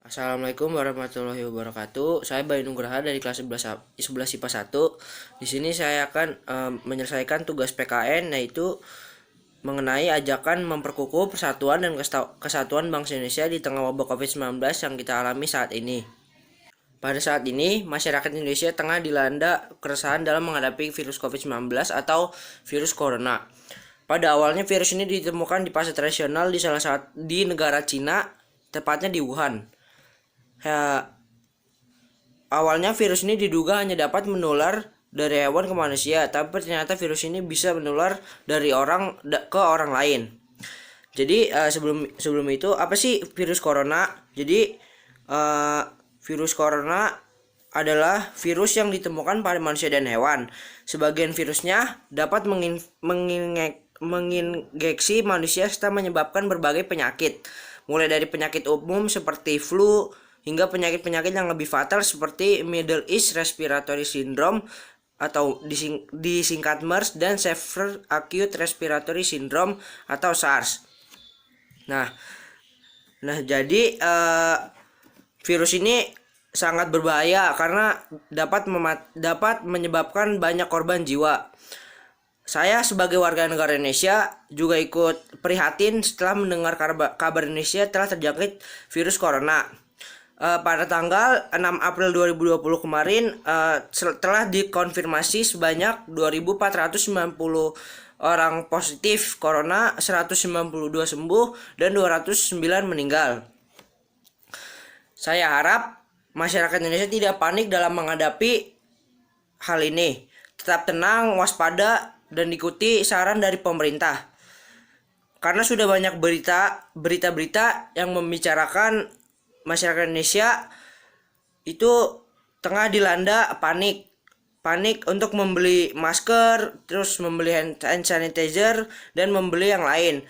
Assalamualaikum warahmatullahi wabarakatuh. Saya Bayu Nugraha dari kelas 11 IPA 1. Di sini saya akan menyelesaikan tugas PKN, yaitu mengenai ajakan memperkukuh persatuan dan kesatuan bangsa Indonesia di tengah wabah COVID-19 yang kita alami saat ini. Pada saat ini, masyarakat Indonesia tengah dilanda keresahan dalam menghadapi virus COVID-19 atau virus corona. Pada awalnya virus ini ditemukan di pasar tradisional di negara Cina, tepatnya di Wuhan. Awalnya virus ini diduga hanya dapat menular dari hewan ke manusia, tapi ternyata virus ini bisa menular dari orang ke orang lain. Jadi sebelum itu, apa sih virus corona? Jadi virus corona adalah virus yang ditemukan pada manusia dan hewan. Sebagian virusnya dapat menginfeksi manusia serta menyebabkan berbagai penyakit, mulai dari penyakit umum seperti flu hingga penyakit-penyakit yang lebih fatal seperti Middle East Respiratory Syndrome atau disingkat MERS dan Severe Acute Respiratory Syndrome atau SARS. Nah jadi virus ini sangat berbahaya karena dapat menyebabkan banyak korban jiwa. Saya sebagai warga negara Indonesia juga ikut prihatin setelah mendengar kabar Indonesia telah terjangkit virus corona. Pada tanggal 6 April 2020 kemarin telah dikonfirmasi sebanyak 2.490 orang positif corona, 192 sembuh, dan 209 meninggal. Saya harap masyarakat Indonesia tidak panik dalam menghadapi hal ini. Tetap tenang, waspada, dan ikuti saran dari pemerintah. Karena sudah banyak berita-berita yang membicarakan masyarakat Indonesia itu tengah dilanda panik untuk membeli masker, terus membeli hand sanitizer, dan membeli yang lain.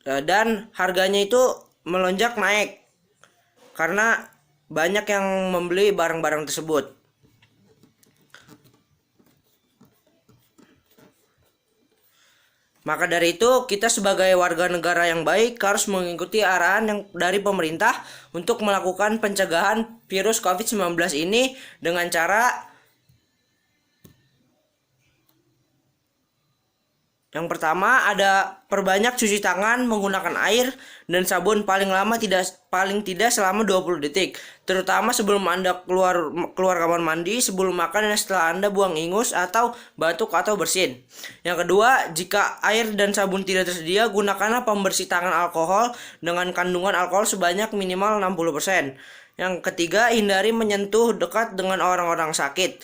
Dan harganya itu melonjak naik karena banyak yang membeli barang-barang tersebut. Maka dari itu, kita sebagai warga negara yang baik harus mengikuti arahan dari pemerintah untuk melakukan pencegahan virus COVID-19 ini dengan cara yang pertama ada perbanyak cuci tangan menggunakan air dan sabun paling tidak selama 20 detik. Terutama sebelum Anda keluar kamar mandi, sebelum makan, dan setelah Anda buang ingus atau batuk atau bersin. Yang kedua, jika air dan sabun tidak tersedia, gunakanlah pembersih tangan alkohol dengan kandungan alkohol sebanyak minimal 60%. Yang ketiga, hindari menyentuh dekat dengan orang-orang sakit.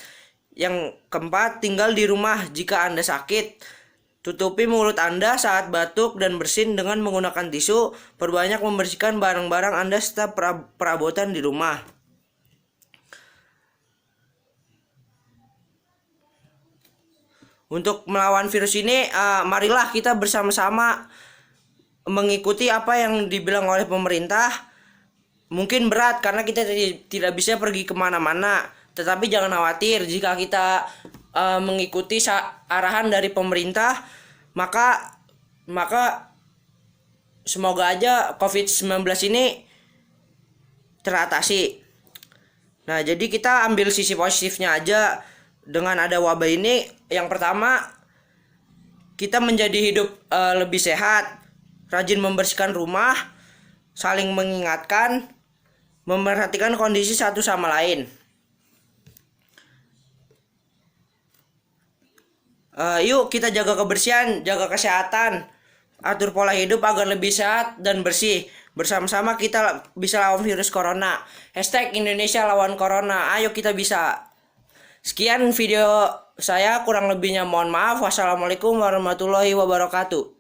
Yang keempat, tinggal di rumah jika Anda sakit. Tutupi mulut Anda saat batuk dan bersin dengan menggunakan tisu. Perbanyak membersihkan barang-barang Anda serta perabotan di rumah. Untuk melawan virus ini, marilah kita bersama-sama mengikuti apa yang dibilang oleh pemerintah. Mungkin berat karena kita tidak bisa pergi kemana-mana. Tetapi jangan khawatir, jika kita mengikuti arahan dari pemerintah, maka semoga aja COVID-19 ini teratasi. Nah, jadi kita ambil sisi positifnya aja dengan ada wabah ini. Yang pertama, kita menjadi hidup lebih sehat, rajin membersihkan rumah, saling mengingatkan, memperhatikan kondisi satu sama lain. Yuk kita jaga kebersihan, jaga kesehatan, atur pola hidup agar lebih sehat dan bersih. Bersama-sama kita bisa lawan virus corona. #Indonesia lawan corona. Ayo kita bisa. Sekian video saya, kurang lebihnya mohon maaf. Wassalamualaikum warahmatullahi wabarakatuh.